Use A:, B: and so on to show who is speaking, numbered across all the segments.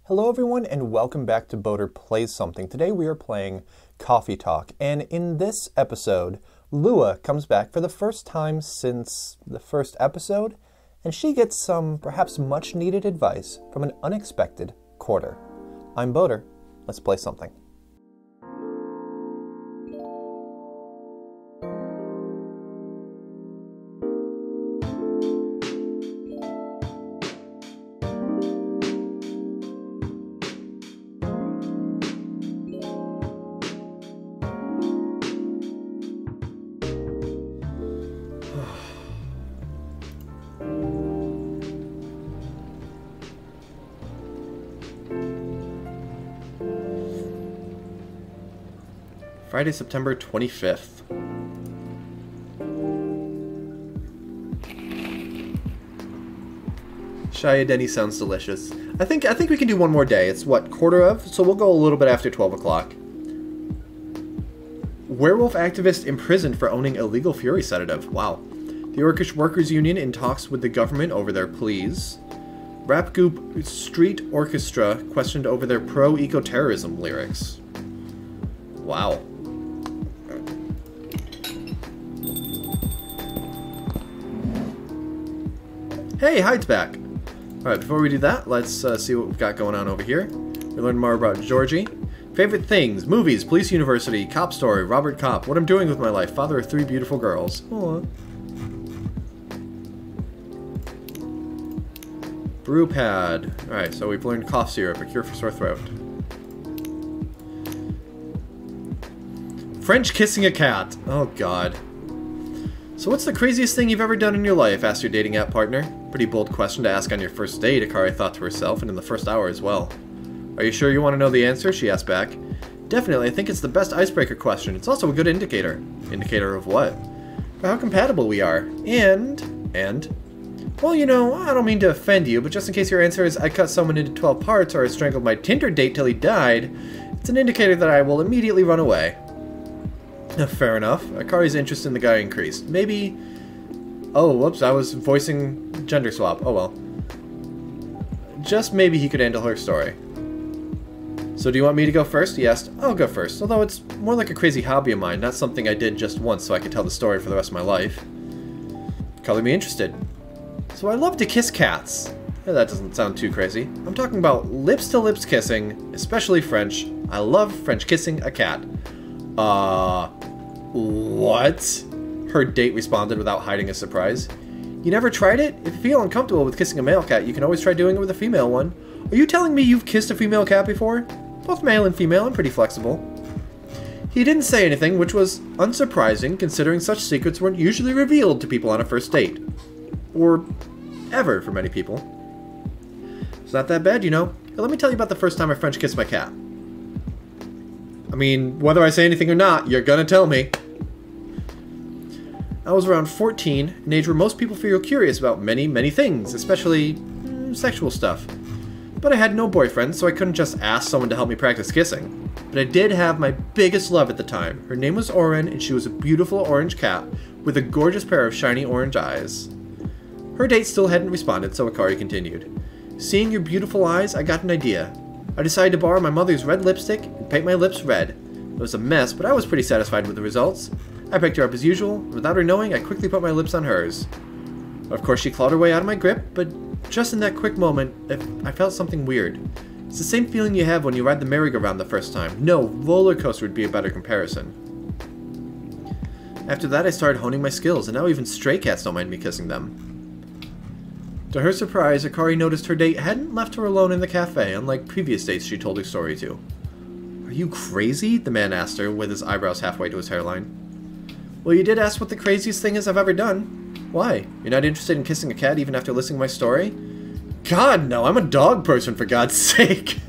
A: Hello everyone and welcome back to Boater Plays Something. Today we are playing Coffee Talk, and in this episode, Lua comes back for the first time since the first episode, and she gets some perhaps much needed advice from an unexpected quarter. I'm Boater, let's play something. Friday, September 25th. Shia Denny sounds delicious. I think we can do one more day. It's what, quarter of? So we'll go a little bit after 12 o'clock. Werewolf activist imprisoned for owning illegal fury sedative. Wow. The Orcish Workers Union in talks with the government over their pleas. Rap group Street Orchestra questioned over their pro-eco-terrorism lyrics. Wow. Hey, Hyde's back. Alright, before we do that, let's see what we've got going on over here. We learned more about Georgie. Favorite things, movies, police university, cop story, Robert Cop, what I'm doing with my life, father of 3 beautiful girls. Aww. Brew pad. Alright, so we've learned cough syrup, a cure for sore throat. French kissing a cat. Oh god. So what's the craziest thing you've ever done in your life? Asked your dating app partner. Pretty bold question to ask on your first date, Akari thought to herself, and in the first hour as well. Are you sure you want to know the answer? She asked back. Definitely, I think it's the best icebreaker question. It's also a good indicator. Indicator of what? For how compatible we are. Well, you know, I don't mean to offend you, but just in case your answer is I cut someone into 12 parts or I strangled my Tinder date till he died, it's an indicator that I will immediately run away. Fair enough. Akari's interest in the guy increased. Maybe... Oh, whoops, I was voicing gender swap. Oh well. Just maybe he could handle her story. So do you want me to go first? He asked. I'll go first, although it's more like a crazy hobby of mine, not something I did just once so I could tell the story for the rest of my life. Color me interested. So I love to kiss cats. That doesn't sound too crazy. I'm talking about lips-to-lips kissing, especially French. I love French kissing a cat. What? Her date responded without hiding a surprise. You never tried it? If you feel uncomfortable with kissing a male cat, you can always try doing it with a female one. Are you telling me you've kissed a female cat before? Both male and female, I'm pretty flexible. He didn't say anything, which was unsurprising considering such secrets weren't usually revealed to people on a first date. Or ever for many people. It's not that bad, you know. Here, let me tell you about the first time I French kissed my cat. I mean, whether I say anything or not, you're gonna tell me. I was around 14, an age where most people feel curious about many, many things, especially sexual stuff. But I had no boyfriend, so I couldn't just ask someone to help me practice kissing. But I did have my biggest love at the time. Her name was Oren, and she was a beautiful orange cat with a gorgeous pair of shiny orange eyes. Her date still hadn't responded, so Akari continued. Seeing your beautiful eyes, I got an idea. I decided to borrow my mother's red lipstick and paint my lips red. It was a mess, but I was pretty satisfied with the results. I picked her up as usual. Without her knowing, I quickly put my lips on hers. Of course, she clawed her way out of my grip, but just in that quick moment, I felt something weird. It's the same feeling you have when you ride the merry-go-round the first time. No, roller coaster would be a better comparison. After that, I started honing my skills, and now even stray cats don't mind me kissing them. To her surprise, Akari noticed her date hadn't left her alone in the cafe, unlike previous dates she told her story to. Are you crazy? The man asked her, with his eyebrows halfway to his hairline. Well, you did ask what the craziest thing is I've ever done. Why? You're not interested in kissing a cat even after listening to my story? God, no, I'm a dog person, for God's sake.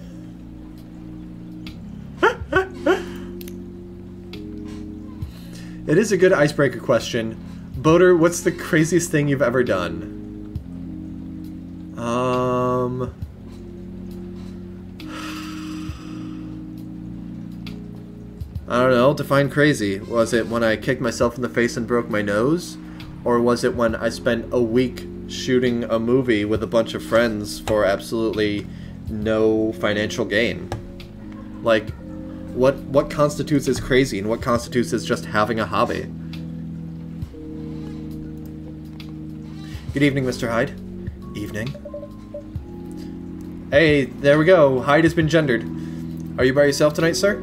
A: It is a good icebreaker question. Boater, what's the craziest thing you've ever done? I don't know, define crazy. Was it when I kicked myself in the face and broke my nose? Or was it when I spent a week shooting a movie with a bunch of friends for absolutely no financial gain. Like, what constitutes as crazy and what constitutes as just having a hobby? Good evening, Mr. Hyde. Evening. Hey, there we go. Hyde has been gendered. Are you by yourself tonight, sir?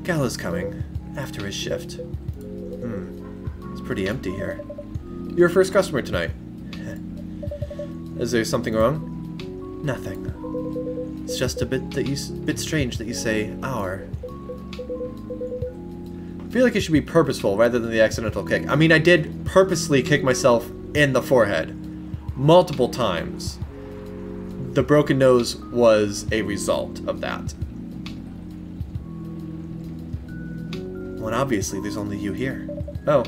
A: Gala's coming. After his shift. It's pretty empty here. You're a first customer tonight. Is there something wrong? Nothing. It's just a bit strange that you say our. I feel like it should be purposeful rather than the accidental kick. I mean, I did purposely kick myself in the forehead multiple times. The broken nose was a result of that. Well, and obviously there's only you here. Oh,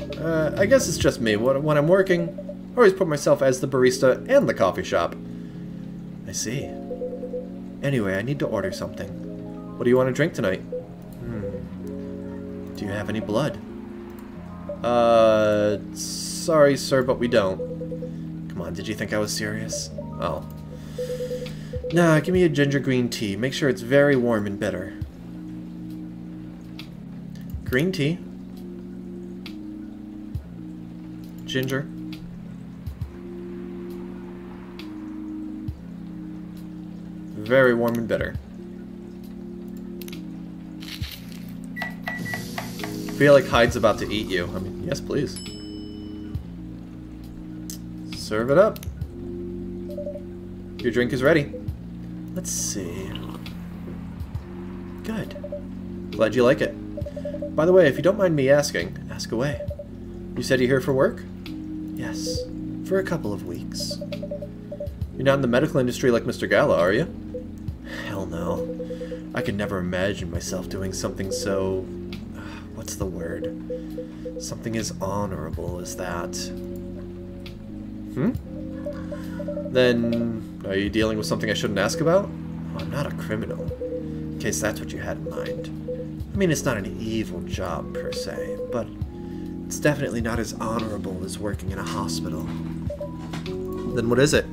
A: I guess it's just me. When I'm working, I always put myself as the barista and the coffee shop. I see. Anyway, I need to order something. What do you want to drink tonight? Do you have any blood? Sorry, sir, but we don't. Come on, did you think I was serious? Oh. Nah, give me a ginger green tea. Make sure it's very warm and bitter. Green tea. Ginger. Very warm and bitter. I feel like Hyde's about to eat you. I mean, yes, please. Serve it up. Your drink is ready. Let's see. Good. Glad you like it. By the way, if you don't mind me asking, ask away. You said you're here for work? Yes, for a couple of weeks. You're not in the medical industry like Mr. Gala, are you? Hell no. I could never imagine myself doing something so... what's the word? Something as honorable as that. Then, are you dealing with something I shouldn't ask about? Oh, I'm not a criminal. In case that's what you had in mind. I mean, it's not an evil job, per se, but it's definitely not as honorable as working in a hospital. Then what is it?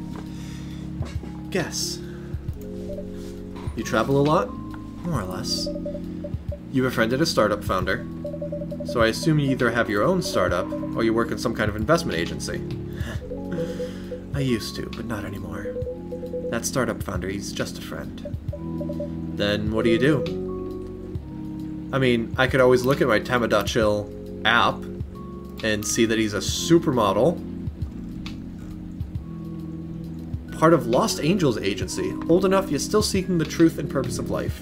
A: Guess. You travel a lot? More or less. You befriended a startup founder, so I assume you either have your own startup, or you work in some kind of investment agency. I used to, but not anymore. That startup founder, he's just a friend. Then what do you do? I mean, I could always look at my Tamagotchi app and see that he's a supermodel. Part of Lost Angels Agency, old enough yet still seeking the truth and purpose of life.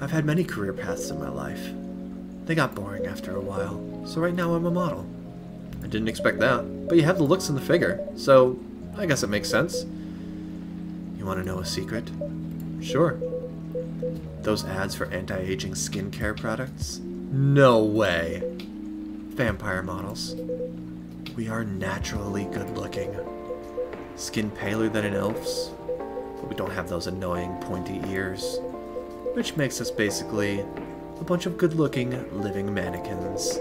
A: I've had many career paths in my life. They got boring after a while, so right now I'm a model. I didn't expect that, but you have the looks and the figure, so I guess it makes sense. You want to know a secret? Sure. Those ads for anti-aging skincare products? No way. Vampire models. We are naturally good-looking. Skin paler than an elf's, but we don't have those annoying pointy ears. Which makes us basically a bunch of good-looking living mannequins.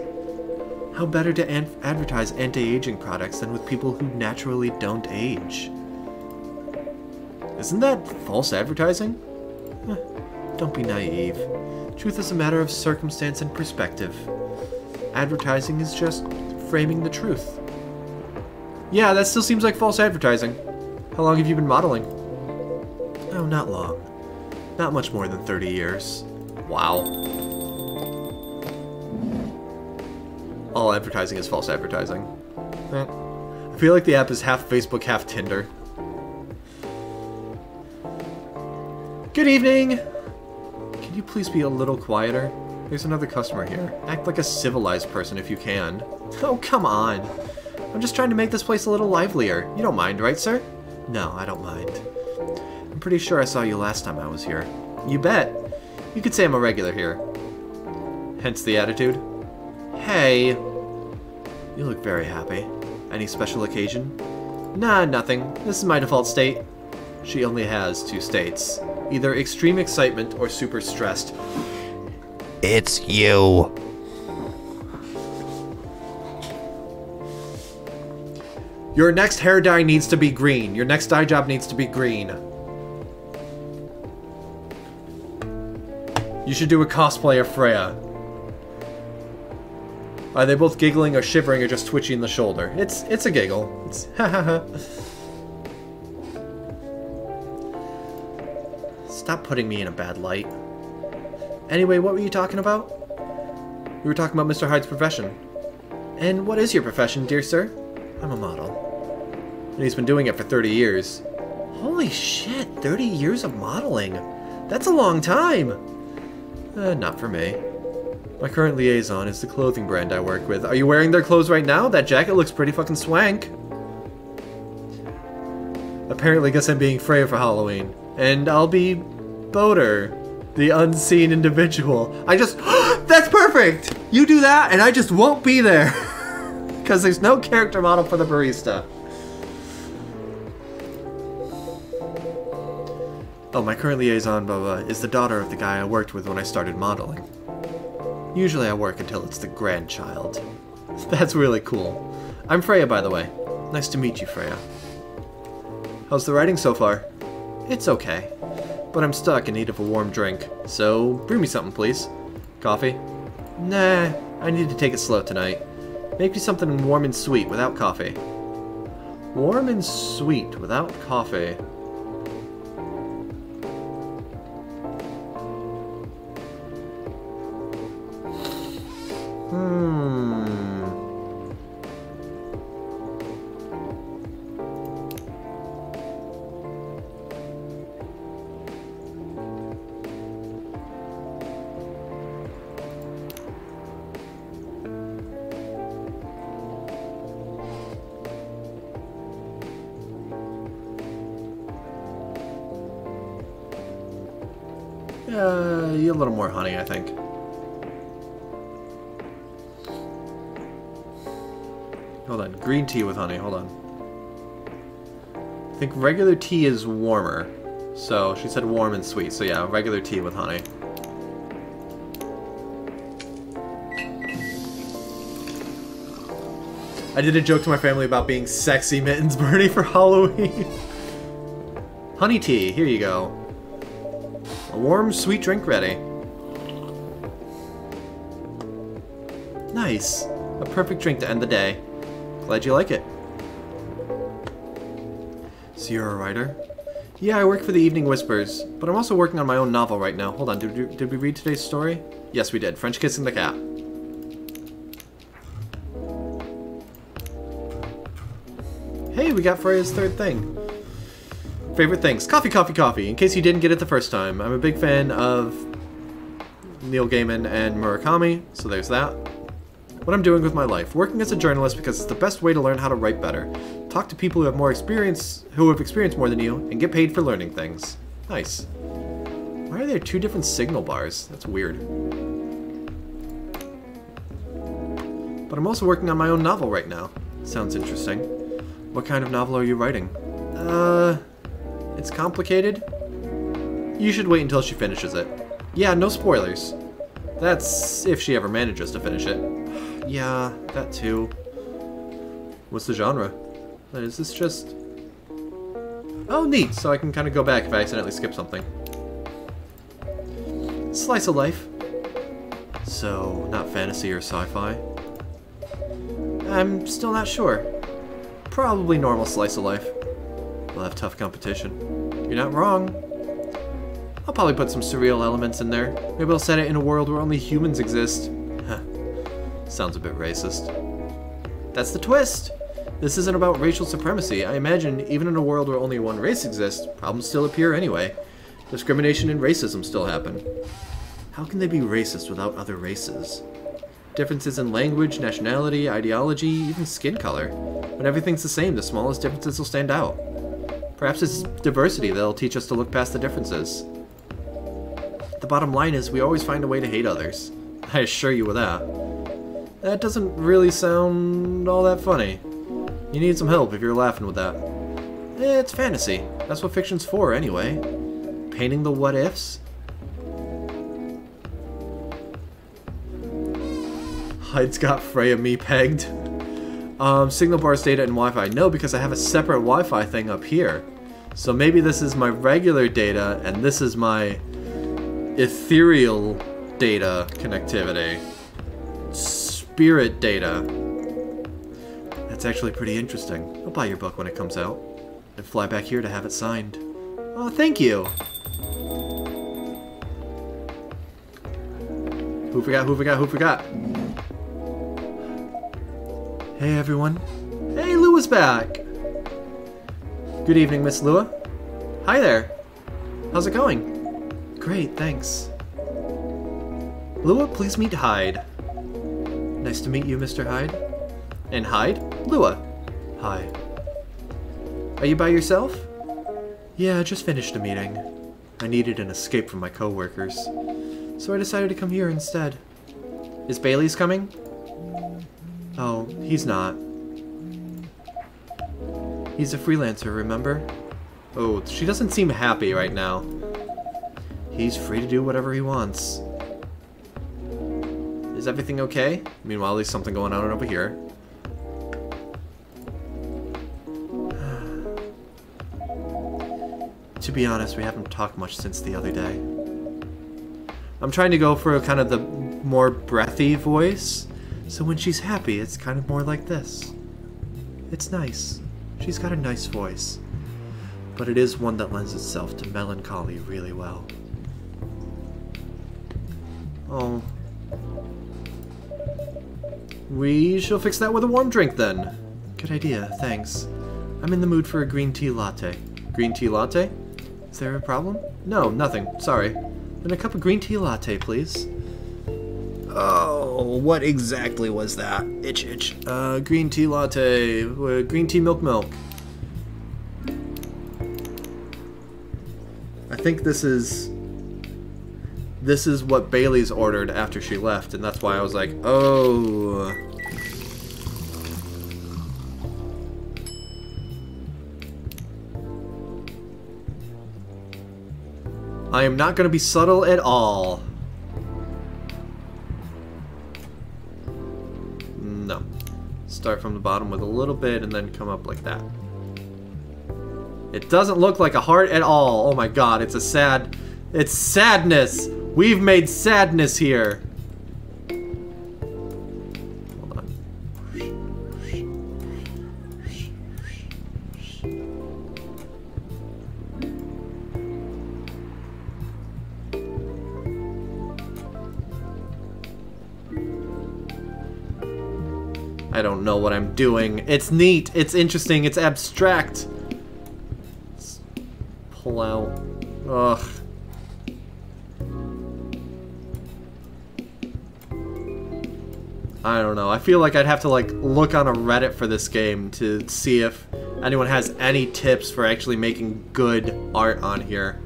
A: How better to advertise anti-aging products than with people who naturally don't age? Isn't that false advertising? Don't be naive. Truth is a matter of circumstance and perspective. Advertising is just framing the truth. Yeah, that still seems like false advertising. How long have you been modeling? Oh, not long. Not much more than 30 years. Wow. All advertising is false advertising. I feel like the app is half Facebook, half Tinder. Good evening! Can you please be a little quieter? There's another customer here. Act like a civilized person if you can. Oh, come on. I'm just trying to make this place a little livelier. You don't mind, right, sir? No, I don't mind. I'm pretty sure I saw you last time I was here. You bet. You could say I'm a regular here. Hence the attitude. Hey. You look very happy. Any special occasion? Nah, nothing. This is my default state. She only has 2 states. Either extreme excitement or super stressed.
B: It's you.
A: Your next hair dye needs to be green. Your next dye job needs to be green. You should do a cosplay of Freya. Are they both giggling or shivering or just twitching the shoulder? It's a giggle. It's ha ha ha. Stop putting me in a bad light. Anyway, what were you talking about? We were talking about Mr. Hyde's profession. And what is your profession, dear sir? I'm a model. And he's been doing it for 30 years. Holy shit, 30 years of modeling. That's a long time. Not for me. My current liaison is the clothing brand I work with. Are you wearing their clothes right now? That jacket looks pretty fucking swank. Apparently, guess I'm being Freya for Halloween. And I'll be Boater, the unseen individual. That's perfect! You do that and I just won't be there. Because there's no character model for the barista. Oh, my current liaison, blah, blah, is the daughter of the guy I worked with when I started modeling. Usually I work until it's the grandchild. That's really cool. I'm Freya, by the way. Nice to meet you, Freya. How's the writing so far? It's okay. But I'm stuck in need of a warm drink. So, bring me something, please. Coffee? Nah, I need to take it slow tonight. Make me something warm and sweet without coffee. Warm and sweet without coffee. A little more honey, I think. Hold on, green tea with honey, hold on. I think regular tea is warmer. So, she said warm and sweet, so yeah, regular tea with honey. I did a joke to my family about being sexy Mittens Bernie for Halloween. Honey tea, here you go. A warm, sweet drink ready. Nice. A perfect drink to end the day. Glad you like it. So you're a writer? Yeah, I work for the Evening Whispers, but I'm also working on my own novel right now. Hold on, did we read today's story? Yes, we did. French Kissing the Cat. Hey, we got Freya's third thing. Favorite things. Coffee, coffee, coffee. In case you didn't get it the first time, I'm a big fan of Neil Gaiman and Murakami, so there's that. What I'm doing with my life. Working as a journalist because it's the best way to learn how to write better. Talk to people who have more experience, who have experienced more than you, and get paid for learning things. Nice. Why are there two different signal bars? That's weird. But I'm also working on my own novel right now. Sounds interesting. What kind of novel are you writing? It's complicated. You should wait until she finishes it. Yeah, no spoilers. That's if she ever manages to finish it. Yeah, that too. What's the genre? Is this just... Oh, neat, so I can kind of go back if I accidentally skip something. Slice of life. So, not fantasy or sci-fi? I'm still not sure. Probably normal slice of life. We'll have tough competition. You're not wrong. I'll probably put some surreal elements in there. Maybe I'll set it in a world where only humans exist. Huh. Sounds a bit racist. That's the twist! This isn't about racial supremacy. I imagine, even in a world where only one race exists, problems still appear anyway. Discrimination and racism still happen. How can they be racist without other races? Differences in language, nationality, ideology, even skin color. When everything's the same, the smallest differences will stand out. Perhaps it's diversity that'll teach us to look past the differences. The bottom line is, we always find a way to hate others. I assure you of that. That doesn't really sound all that funny. You need some help if you're laughing with that. It's fantasy. That's what fiction's for, anyway. Painting the what-ifs. Hyde's got Freya me pegged. Signal bars, data, and Wi-Fi. No, because I have a separate Wi-Fi thing up here. So maybe this is my regular data, and this is my ethereal data connectivity. Spirit data. That's actually pretty interesting. I'll buy your book when it comes out. And fly back here to have it signed. Oh, thank you! Who forgot, who forgot, who forgot? Hey everyone. Hey, Lua's back! Good evening, Miss Lua. Hi there. How's it going? Great, thanks. Lua, please meet Hyde. Nice to meet you, Mr. Hyde. And Hyde? Lua. Hi. Are you by yourself? Yeah, I just finished a meeting. I needed an escape from my coworkers, so I decided to come here instead. Is Bailey's coming? Oh, he's not. He's a freelancer, remember? Oh, she doesn't seem happy right now. He's free to do whatever he wants. Is everything okay? Meanwhile, there's something going on over here. To be honest, we haven't talked much since the other day. I'm trying to go for kind of the more breathy voice, so when she's happy, it's kind of more like this. It's nice. She's got a nice voice, but it is one that lends itself to melancholy really well. Oh. We shall fix that with a warm drink then. Good idea, thanks. I'm in the mood for a green tea latte. Green tea latte? Is there a problem? No, nothing. Sorry. Then a cup of green tea latte, please. Oh, what exactly was that? Itch, itch. Green tea latte. Green tea milk. I think this is what Bailey's ordered after she left, and that's why I was like, oh. I am not going to be subtle at all. No. Start from the bottom with a little bit and then come up like that. It doesn't look like a heart at all. Oh my god, it's sadness. We've made sadness here. Hold on. I don't know what I'm doing. It's neat. It's interesting. It's abstract. Let's pull out. Ugh. I don't know. I feel like I'd have to like look on a Reddit for this game to see if anyone has any tips for actually making good art on here.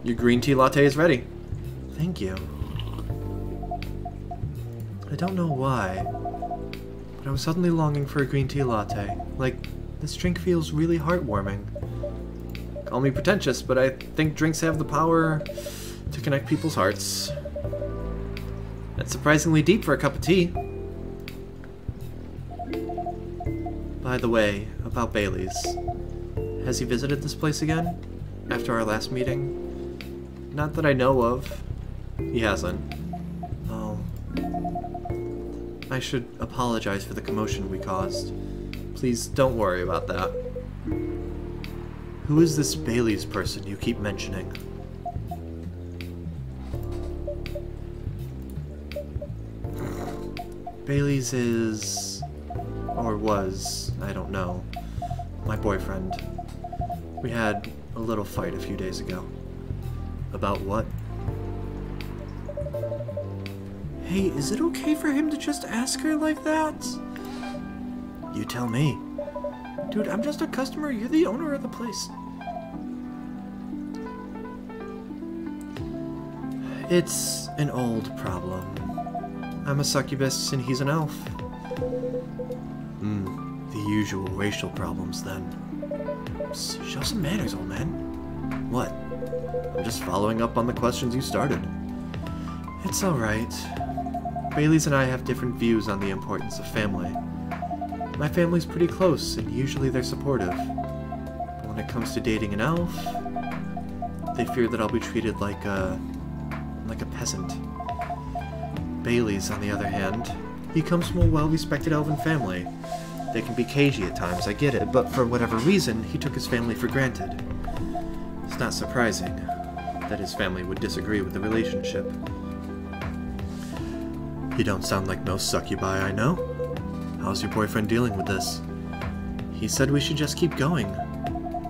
A: Your green tea latte is ready. Thank you. I don't know why, but I was suddenly longing for a green tea latte. Like, this drink feels really heartwarming. Call me pretentious, but I think drinks have the power to connect people's hearts. That's surprisingly deep for a cup of tea. By the way, about Bailey's. Has he visited this place again? After our last meeting? Not that I know of. He hasn't. Oh. I should apologize for the commotion we caused. Please don't worry about that. Who is this Bailey's person you keep mentioning? Bailey's is... or was, I don't know, my boyfriend. We had a little fight a few days ago. About what? Hey, is it okay for him to just ask her like that? You tell me. Dude, I'm just a customer. You're the owner of the place. It's an old problem. I'm a succubus and he's an elf. The usual racial problems then. Show some manners, old man. What? I'm just following up on the questions you started. It's alright. Bailey's and I have different views on the importance of family. My family's pretty close, and usually they're supportive. But when it comes to dating an elf, they fear that I'll be treated like a peasant. Bailey's, on the other hand, he comes from a well-respected elven family. They can be cagey at times, I get it, but for whatever reason, he took his family for granted. It's not surprising that his family would disagree with the relationship. You don't sound like no succubi I know. How's your boyfriend dealing with this? He said we should just keep going.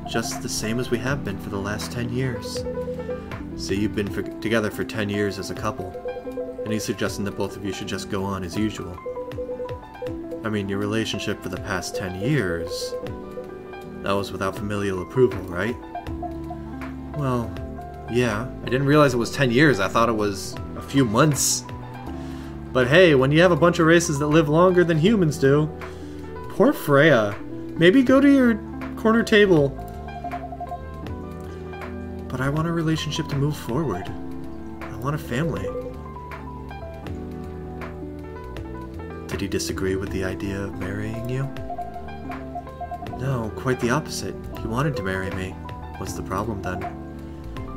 A: Just the same as we have been for the last 10 years. See, you've been together for 10 years as a couple, and he's suggesting that both of you should just go on as usual. I mean, your relationship for the past 10 years, that was without familial approval, right? Well, yeah. I didn't realize it was 10 years. I thought it was a few months. But hey, when you have a bunch of races that live longer than humans do... Poor Freya. Maybe go to your corner table. But I want a relationship to move forward. I want a family. Did he disagree with the idea of marrying you? No, quite the opposite. He wanted to marry me. What's the problem then?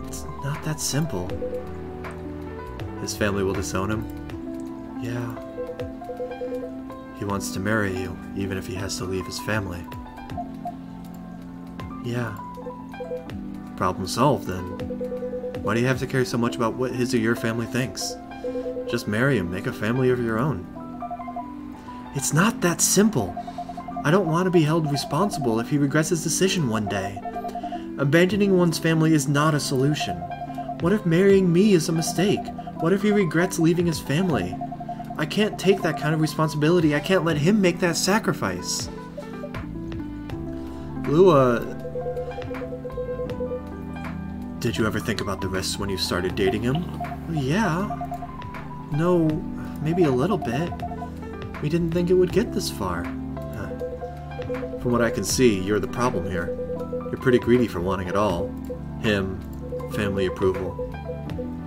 A: It's not that simple. His family will disown him? Yeah. He wants to marry you, even if he has to leave his family. Yeah. Problem solved, then. Why do you have to care so much about what his or your family thinks? Just marry him, make a family of your own. It's not that simple. I don't want to be held responsible if he regrets his decision one day. Abandoning one's family is not a solution. What if marrying me is a mistake? What if he regrets leaving his family? I can't take that kind of responsibility. I can't let him make that sacrifice. Lua... Did you ever think about the risks when you started dating him? Yeah. No, maybe a little bit. We didn't think it would get this far. From what I can see, you're the problem here. You're pretty greedy for wanting it all. Him, family approval.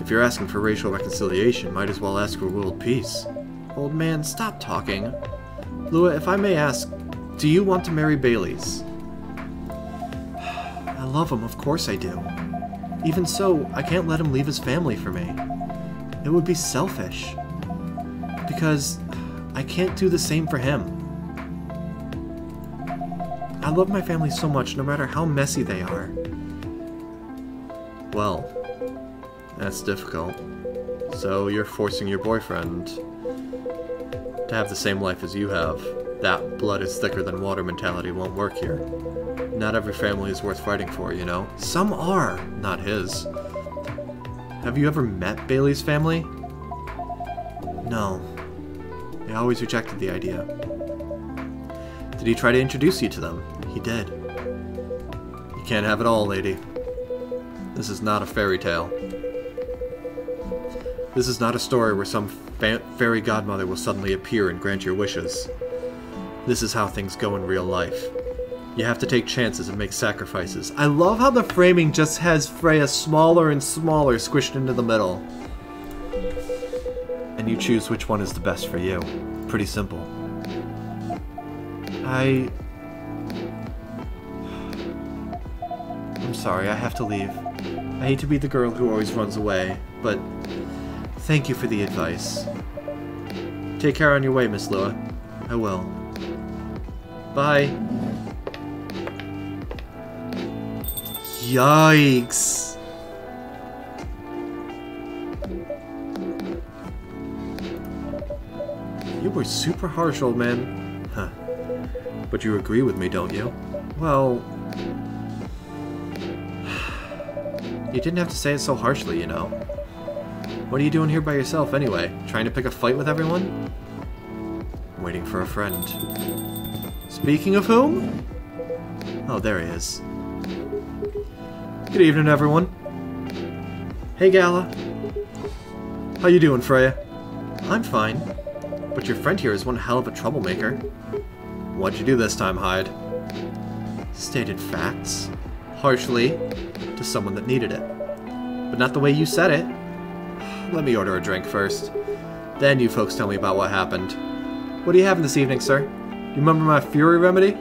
A: If you're asking for racial reconciliation, might as well ask for world peace. Old man, stop talking. Lua, if I may ask, do you want to marry Bailey's? I love him, of course I do. Even so, I can't let him leave his family for me. It would be selfish. Because I can't do the same for him. I love my family so much, no matter how messy they are. Well, that's difficult. So you're forcing your boyfriend to have the same life as you have. That blood is thicker than water mentality won't work here. Not every family is worth fighting for, you know? Some are, not his. Have you ever met Bailey's family? No. They always rejected the idea. Did he try to introduce you to them? He did. You can't have it all, lady. This is not a fairy tale. This is not a story where some fairy godmother will suddenly appear and grant your wishes. This is how things go in real life. You have to take chances and make sacrifices. I love how the framing just has Freya smaller and smaller squished into the middle. And you choose which one is the best for you. Pretty simple. I'm sorry, I have to leave. I hate to be the girl who always runs away, but thank you for the advice. Take care on your way, Miss Lua. I will. Bye. Yikes. You were super harsh, old man. Huh. But you agree with me, don't you? Well... You didn't have to say it so harshly, you know. What are you doing here by yourself, anyway? Trying to pick a fight with everyone? Waiting for a friend. Speaking of whom? Oh, there he is. Good evening, everyone. Hey, Gala. How you doing, Freya? I'm fine. But your friend here is one hell of a troublemaker. What'd you do this time, Hyde? Stated facts. Harshly. To someone that needed it. But not the way you said it. Let me order a drink first. Then you folks tell me about what happened. What are you having this evening, sir? You remember my Fury remedy?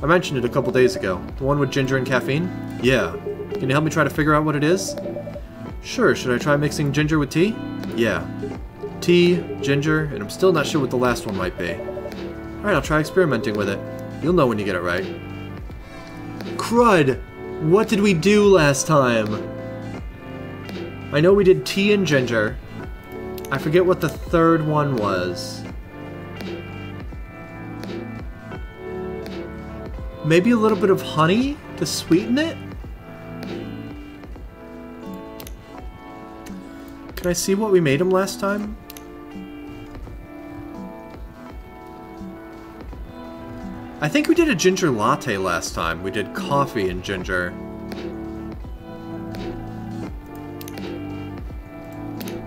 A: I mentioned it a couple days ago. The one with ginger and caffeine? Yeah. Can you help me try to figure out what it is? Sure, should I try mixing ginger with tea? Yeah. Tea, ginger, and I'm still not sure what the last one might be. Alright, I'll try experimenting with it. You'll know when you get it right. Crud! What did we do last time? I know we did tea and ginger. I forget what the third one was. Maybe a little bit of honey to sweeten it? Can I see what we made him last time? I think we did a ginger latte last time. We did coffee and ginger.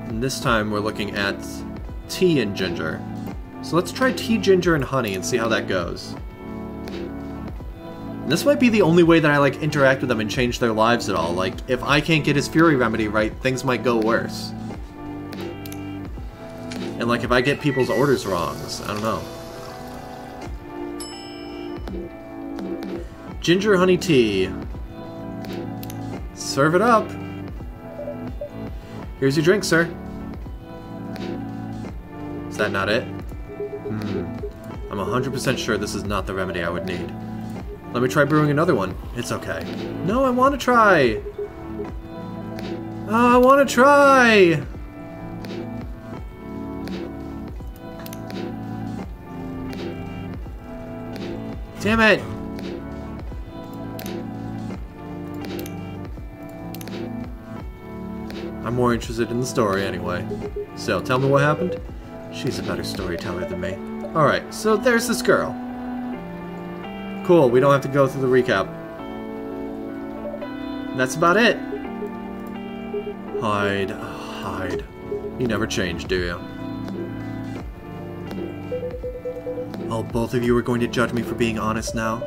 A: And this time we're looking at tea and ginger. So let's try tea, ginger, and honey and see how that goes. And this might be the only way that I like interact with them and change their lives at all. Like, if I can't get his Fury remedy right, things might go worse. And like, if I get people's orders wrong, I don't know. Ginger honey tea. Serve it up. Here's your drink, sir. Is that not it? I'm 100% sure this is not the remedy I would need. Let me try brewing another one. It's okay. No, I want to try! Oh, I want to try! Damn it! I'm more interested in the story anyway. So, tell me what happened? She's a better storyteller than me. Alright, so there's this girl. Cool, we don't have to go through the recap. And that's about it. Hide. Hide. You never change, do you? Oh, both of you are going to judge me for being honest now?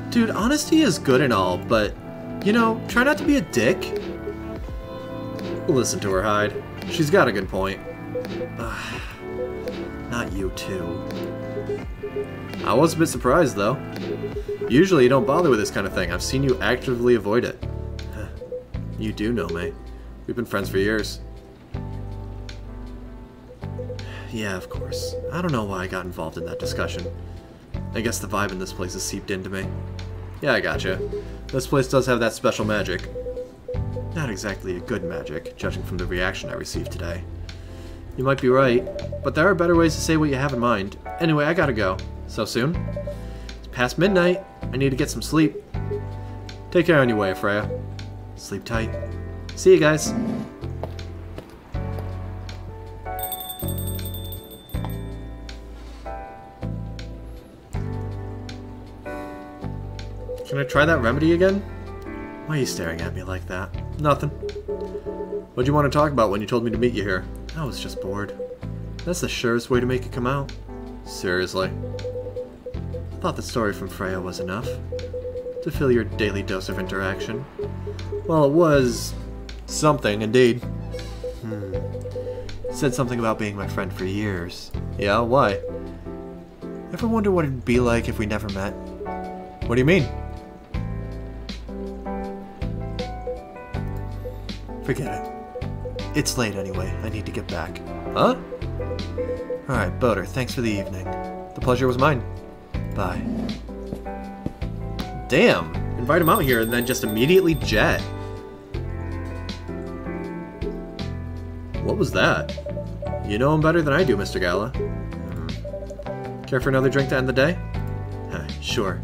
A: Dude, honesty is good and all, but, you know, try not to be a dick. Listen to her, Hyde. She's got a good point. Not you, too. I was a bit surprised, though. Usually you don't bother with this kind of thing. I've seen you actively avoid it. You do know me. We've been friends for years. Yeah, of course. I don't know why I got involved in that discussion. I guess the vibe in this place has seeped into me. Yeah, I gotcha. This place does have that special magic. Not exactly a good magic, judging from the reaction I received today. You might be right, but there are better ways to say what you have in mind. Anyway, I gotta go. So soon? It's past midnight. I need to get some sleep. Take care on your way, Freya. Sleep tight. See you guys. Can I try that remedy again? Why are you staring at me like that? Nothing. What'd you want to talk about when you told me to meet you here? I was just bored. That's the surest way to make it come out. Seriously. I thought the story from Freya was enough to fill your daily dose of interaction. Well, it was something, indeed. Said something about being my friend for years. Yeah, why? Ever wonder what it'd be like if we never met? What do you mean? Forget it. It's late anyway. I need to get back. Huh? Alright, Boater, thanks for the evening. The pleasure was mine. Bye. Damn! Invite him out here and then just immediately jet. What was that? You know him better than I do, Mr. Gala. Care for another drink to end the day? Sure.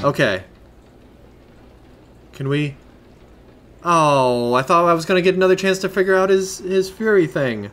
A: Okay. Can we... Oh, I thought I was gonna get another chance to figure out his Fury thing.